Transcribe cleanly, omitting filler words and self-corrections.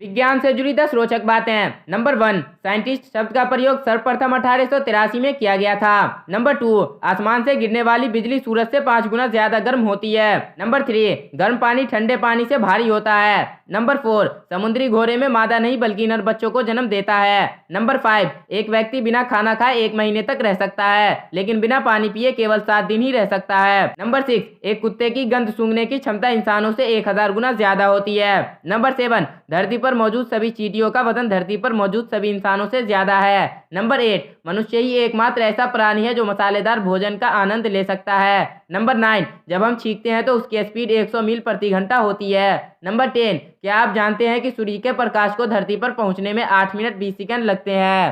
विज्ञान से जुड़ी 10 रोचक बातें। नंबर 1, साइंटिस्ट शब्द का प्रयोग सर्वप्रथम 1883 में किया गया था। नंबर 2, आसमान से गिरने वाली बिजली सूरज से 5 गुना ज्यादा गर्म होती है। नंबर 3, गर्म पानी ठंडे पानी से भारी होता है। नंबर 4, समुद्री घोड़े में मादा नहीं बल्कि नर बच्चों को जन्म देता है। नंबर 5, एक व्यक्ति बिना खाना खाए 1 महीने तक रह सकता है, लेकिन बिना पानी पिए केवल 7 दिन ही रह सकता है। नंबर 6, एक कुत्ते की गंध सूंघने की क्षमता इंसानों से 1000 गुना ज्यादा होती है। नंबर 7, धरती पर मौजूद सभी चींटियों का वजन धरती पर मौजूद सभी इंसानों से ज्यादा है। नंबर 8, मनुष्य ही एकमात्र ऐसा प्राणी है जो मसालेदार भोजन का आनंद ले सकता है। नंबर 9, जब हम छींकते हैं तो उसकी स्पीड 100 मील प्रति घंटा होती है। नंबर 10, क्या आप जानते हैं कि सूर्य के प्रकाश को धरती पर पहुंचने में 8 मिनट 20 सेकंड लगते हैं।